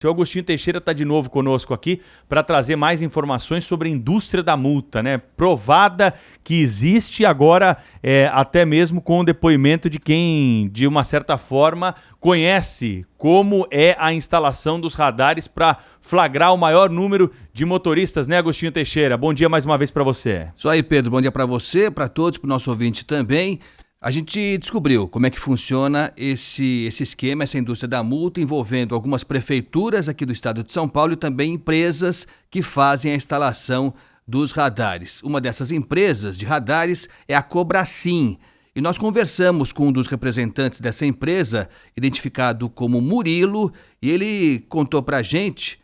O seu Agostinho Teixeira está de novo conosco aqui para trazer mais informações sobre a indústria da multa, né? Provada que existe agora, até mesmo com o depoimento de quem, de uma certa forma, conhece como é a instalação dos radares para flagrar o maior número de motoristas, né, Agostinho Teixeira? Bom dia mais uma vez para você. Isso aí, Pedro. Bom dia para você, para todos, para o nosso ouvinte também. A gente descobriu como é que funciona esse esquema, essa indústria da multa, envolvendo algumas prefeituras aqui do estado de São Paulo e também empresas que fazem a instalação dos radares. Uma dessas empresas de radares é a Cobracim. E nós conversamos com um dos representantes dessa empresa, identificado como Murilo, e ele contou pra gente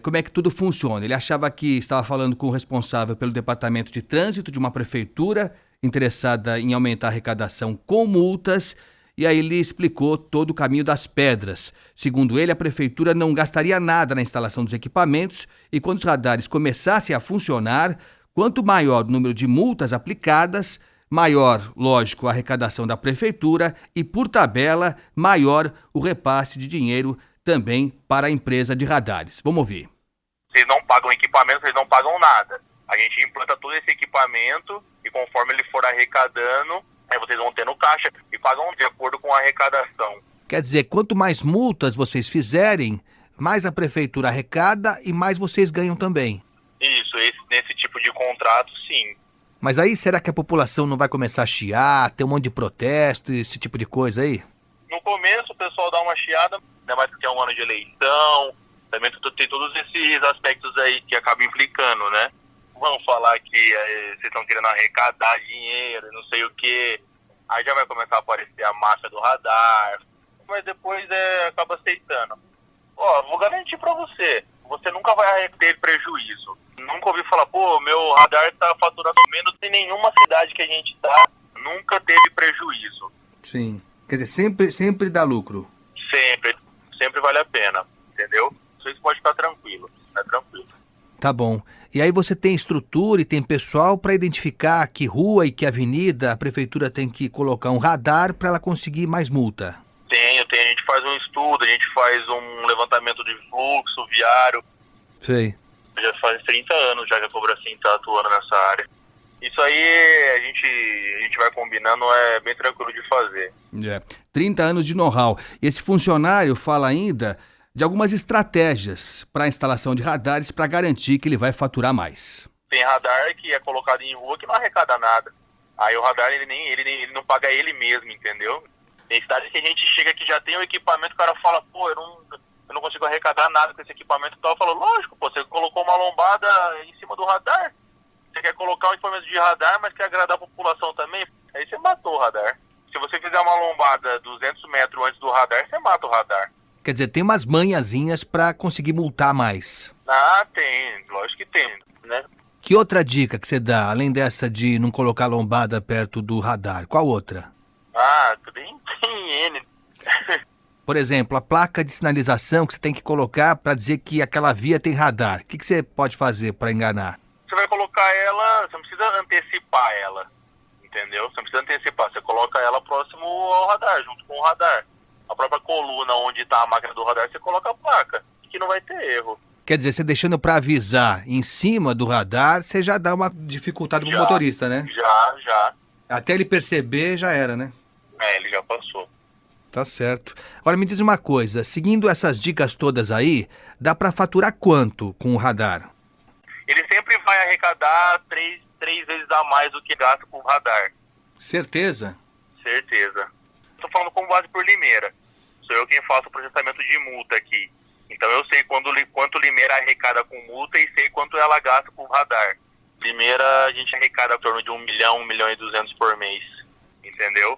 como é que tudo funciona. Ele achava que estava falando com o responsável pelo departamento de trânsito de uma prefeitura interessada em aumentar a arrecadação com multas, e aí ele explicou todo o caminho das pedras. Segundo ele, a prefeitura não gastaria nada na instalação dos equipamentos e quando os radares começassem a funcionar, quanto maior o número de multas aplicadas, maior, lógico, a arrecadação da prefeitura e, por tabela, maior o repasse de dinheiro também para a empresa de radares. Vamos ouvir. Vocês não pagam equipamento, vocês não pagam nada. A gente implanta todo esse equipamento e conforme ele for arrecadando, aí vocês vão ter no caixa e pagam de acordo com a arrecadação. Quer dizer, quanto mais multas vocês fizerem, mais a prefeitura arrecada e mais vocês ganham também. Isso, nesse tipo de contrato, sim. Mas aí, será que a população não vai começar a chiar, ter um monte de protesto, esse tipo de coisa aí? No começo o pessoal dá uma chiada, ainda mais que é um ano de eleição, também tem todos esses aspectos aí que acabam implicando, né? Vão falar que vocês estão querendo arrecadar dinheiro e não sei o que. Aí já vai começar a aparecer a máfia do radar. Mas depois acaba aceitando. Vou garantir pra você. Você nunca vai ter prejuízo. Nunca ouvi falar, meu radar tá faturando menos em nenhuma cidade que a gente tá. Nunca teve prejuízo. Sim. Quer dizer, sempre dá lucro. Sempre vale a pena. Entendeu? Vocês podem ficar tranquilo. É tranquilo. Tá bom. E aí você tem estrutura e tem pessoal para identificar que rua e que avenida a prefeitura tem que colocar um radar para ela conseguir mais multa? Tenho. A gente faz um estudo, a gente faz um levantamento de fluxo viário. Sei. Já faz 30 anos já que a Cobracim está atuando nessa área. Isso aí a gente vai combinando, é bem tranquilo de fazer. 30 anos de know-how. Esse funcionário fala ainda de algumas estratégias para a instalação de radares para garantir que ele vai faturar mais. Tem radar que é colocado em rua que não arrecada nada. Aí o radar ele não paga ele mesmo, entendeu? Tem cidades que a gente chega que já tem o equipamento, o cara fala, eu não consigo arrecadar nada com esse equipamento e tal. Eu falo, lógico, você colocou uma lombada em cima do radar. Você quer colocar um equipamento de radar, mas quer agradar a população também. Aí você matou o radar. Se você fizer uma lombada 200 metros antes do radar, você mata o radar. Quer dizer, tem umas manhazinhas para conseguir multar mais. Ah, tem. Lógico que tem, né? Que outra dica que você dá, além dessa de não colocar lombada perto do radar? Qual outra? Tem N. Por exemplo, a placa de sinalização que você tem que colocar para dizer que aquela via tem radar. O que você pode fazer para enganar? Você vai colocar ela, você não precisa antecipar ela, entendeu? Você não precisa antecipar, você coloca ela próximo ao radar, junto com o radar. A própria coluna onde está a máquina do radar, você coloca a placa, que não vai ter erro. Quer dizer, você deixando para avisar em cima do radar, você já dá uma dificuldade pro motorista, né? Já. Até ele perceber, já era, né? Ele já passou. Tá certo. Agora me diz uma coisa, seguindo essas dicas todas aí, dá para faturar quanto com o radar? Ele sempre vai arrecadar três vezes a mais do que gasta com o radar. Certeza? Certeza. Estou falando com base por Limeira. Sou eu quem faço o processamento de multa aqui. Então eu sei quanto Limeira arrecada com multa e sei quanto ela gasta com radar. Limeira a gente arrecada em torno de 1 milhão e 200 por mês. Entendeu?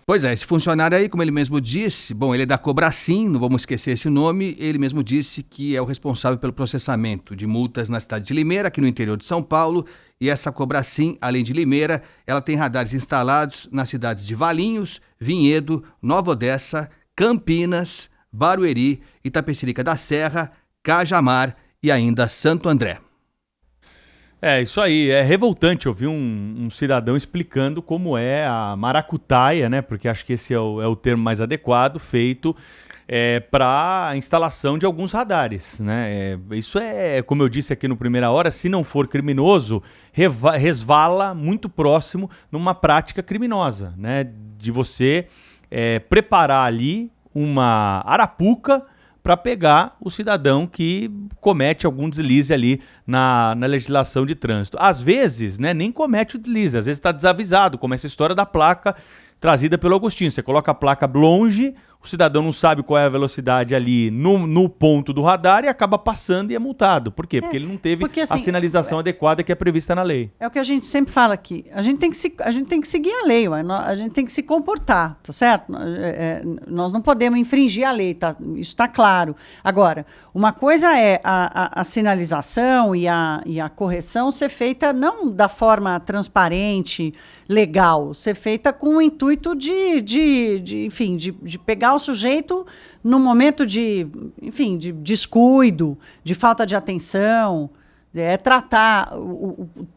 Pois é, esse funcionário aí, como ele mesmo disse, ele é da Cobracim, não vamos esquecer esse nome, ele mesmo disse que é o responsável pelo processamento de multas na cidade de Limeira, aqui no interior de São Paulo, e essa Cobracim, além de Limeira, ela tem radares instalados nas cidades de Valinhos, Vinhedo, Nova Odessa, Campinas, Barueri, Itapecerica da Serra, Cajamar e ainda Santo André. É, isso aí, é revoltante ouvir um cidadão explicando como é a maracutaia, né? Porque acho que esse é o termo mais adequado, feito para a instalação de alguns radares, né? Isso como eu disse aqui no Primeira Hora, se não for criminoso, resvala muito próximo numa prática criminosa, né? De você preparar ali uma arapuca para pegar o cidadão que comete algum deslize ali na legislação de trânsito. Às vezes, né, nem comete o deslize, às vezes está desavisado, como essa história da placa trazida pelo Agostinho. Você coloca a placa longe, o cidadão não sabe qual é a velocidade ali no ponto do radar e acaba passando e é multado. Por quê? Porque ele não teve a sinalização adequada que é prevista na lei. É o que a gente sempre fala aqui. A gente tem que seguir a lei, a gente tem que se comportar, tá certo? Nós não podemos infringir a lei, tá? Isso está claro. Agora, uma coisa é a sinalização e a correção ser feita não da forma transparente, legal, ser feita com o intuito de pegar o sujeito no momento de descuido, de falta de atenção, tratar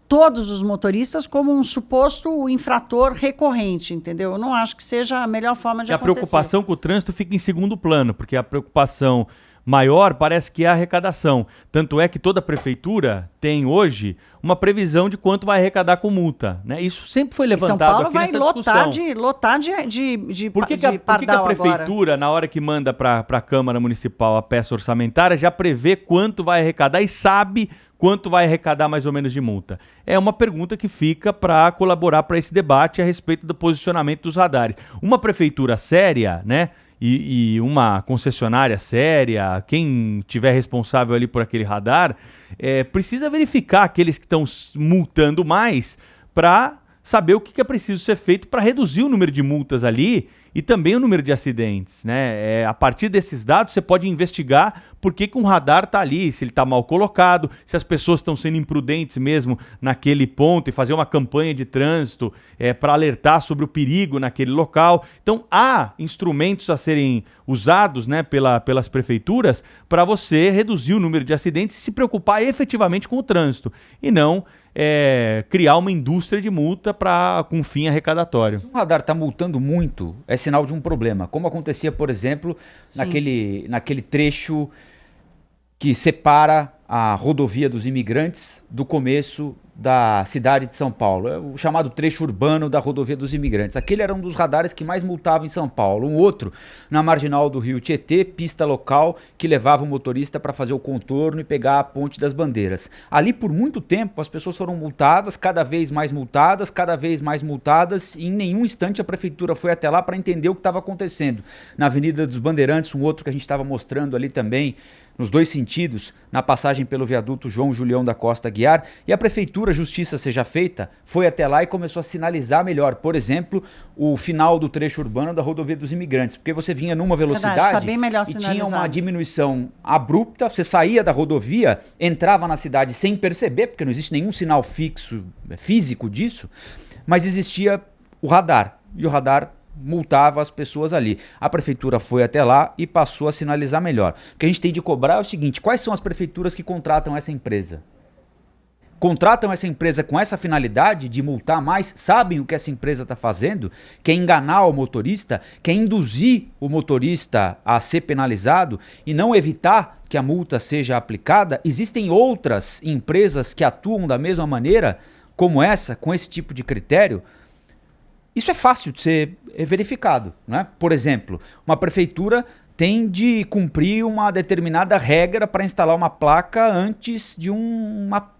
todos os motoristas como um suposto infrator recorrente, entendeu? Eu não acho que seja a melhor forma de acontecer. A preocupação com o trânsito fica em segundo plano, porque a preocupação maior parece que é a arrecadação. Tanto é que toda prefeitura tem hoje uma previsão de quanto vai arrecadar com multa, né? Isso sempre foi levantado aqui nessa discussão. São Paulo vai lotar de por que a prefeitura, na hora que manda para a Câmara Municipal a peça orçamentária, já prevê quanto vai arrecadar e sabe quanto vai arrecadar mais ou menos de multa? É uma pergunta que fica para colaborar para esse debate a respeito do posicionamento dos radares. Uma prefeitura séria, né? E uma concessionária séria, quem tiver responsável ali por aquele radar, precisa verificar aqueles que estão multando mais para saber o que é preciso ser feito para reduzir o número de multas ali e também o número de acidentes, né? A partir desses dados você pode investigar por que um radar está ali, se ele está mal colocado, se as pessoas estão sendo imprudentes mesmo naquele ponto e fazer uma campanha de trânsito para alertar sobre o perigo naquele local. Então há instrumentos a serem usados, né, pelas prefeituras para você reduzir o número de acidentes e se preocupar efetivamente com o trânsito e não criar uma indústria de multa com fim arrecadatório. Se o radar está multando muito, é sinal de um problema, como acontecia, por exemplo, naquele trecho que separa a rodovia dos imigrantes do começo da cidade de São Paulo, o chamado trecho urbano da rodovia dos imigrantes. Aquele era um dos radares que mais multava em São Paulo. Um outro na marginal do Rio Tietê, pista local que levava o motorista para fazer o contorno e pegar a Ponte das Bandeiras. Ali por muito tempo as pessoas foram multadas, cada vez mais multadas, e em nenhum instante a prefeitura foi até lá para entender o que estava acontecendo. Na Avenida dos Bandeirantes, um outro que a gente estava mostrando ali também, nos dois sentidos, na passagem pelo viaduto João Julião da Costa Guiar, e a prefeitura, justiça seja feita, foi até lá e começou a sinalizar melhor, por exemplo, o final do trecho urbano da rodovia dos imigrantes, porque você vinha numa velocidade tá bem melhor e tinha uma diminuição abrupta, você saía da rodovia, entrava na cidade sem perceber, porque não existe nenhum sinal físico disso, mas existia o radar, e o radar multava as pessoas ali. A prefeitura foi até lá e passou a sinalizar melhor. O que a gente tem de cobrar é o seguinte: quais são as prefeituras que contratam essa empresa? Contratam essa empresa com essa finalidade de multar mais, sabem o que essa empresa está fazendo, quer enganar o motorista, quer induzir o motorista a ser penalizado e não evitar que a multa seja aplicada. Existem outras empresas que atuam da mesma maneira, como essa, com esse tipo de critério. Isso é fácil de ser verificado, né? Por exemplo, uma prefeitura tem de cumprir uma determinada regra para instalar uma placa antes de uma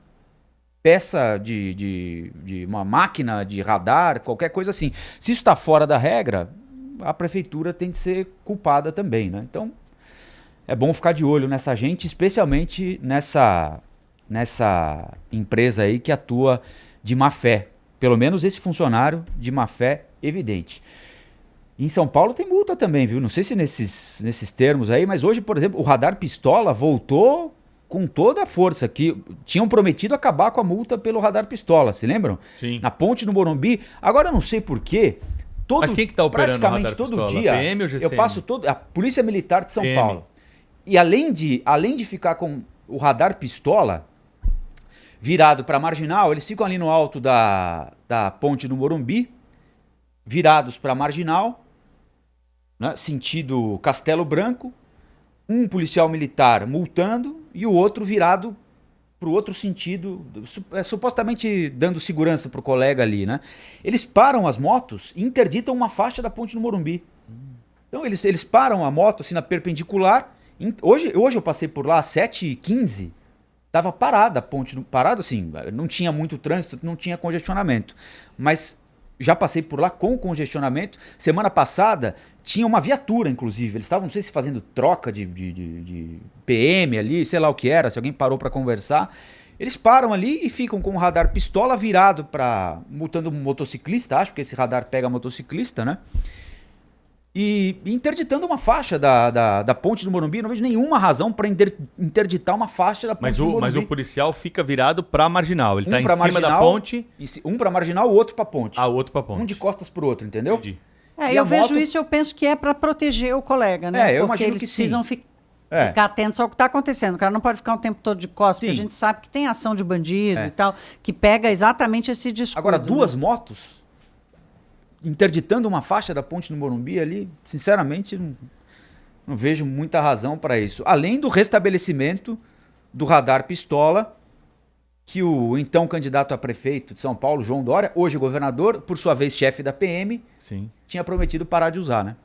peça de uma máquina de radar, qualquer coisa assim. Se isso está fora da regra, a prefeitura tem de ser culpada também, né? Então, é bom ficar de olho nessa gente, especialmente nessa empresa aí que atua de má fé. Pelo menos esse funcionário de má fé evidente. Em São Paulo tem multa também, viu? Não sei se nesses termos aí, mas hoje, por exemplo, o radar pistola voltou com toda a força, que tinham prometido acabar com a multa pelo radar pistola, se lembram? Sim. Na ponte do Morumbi. Agora eu não sei porquê. Mas quem que tá operando praticamente o radar todo pistola? dia, PM ou GCM? eu passo a Polícia Militar de São Paulo. E além de ficar com o radar pistola, virado para Marginal, eles ficam ali no alto da ponte do Morumbi, virados para Marginal, né, sentido Castelo Branco, um policial militar multando e o outro virado para o outro sentido, supostamente dando segurança para o colega ali, né? Eles param as motos e interditam uma faixa da ponte do Morumbi. Então eles param a moto assim na perpendicular. Hoje eu passei por lá às 7h15, estava parada a ponte, parado assim, não tinha muito trânsito, não tinha congestionamento, mas já passei por lá com congestionamento. Semana passada tinha uma viatura, inclusive. Eles estavam, não sei se fazendo troca de PM ali, sei lá o que era, se alguém parou para conversar. Eles param ali e ficam com o radar pistola virado para multando um motociclista, acho que esse radar pega motociclista, né? E interditando uma faixa da ponte do Morumbi. Eu não vejo nenhuma razão para interditar uma faixa da ponte do Morumbi. Mas o policial fica virado para Marginal. Ele está em cima Marginal, da ponte. Um para Marginal, o outro para ponte. Ah, o outro para ponte. Um de costas pro outro, entendeu? Entendi. Eu vejo isso, eu penso que é para proteger o colega, né? Eu porque imagino eles que precisam sim. ficar atentos ao que está acontecendo. O cara não pode ficar o tempo todo de costas, porque a Sim. gente sabe que tem ação de bandido e tal, que pega exatamente esse descuido. Agora, duas né? motos interditando uma faixa da ponte do Morumbi ali, sinceramente, não vejo muita razão para isso. Além do restabelecimento do radar pistola, que o então candidato a prefeito de São Paulo, João Dória, hoje governador, por sua vez chefe da PM, Sim. tinha prometido parar de usar, né?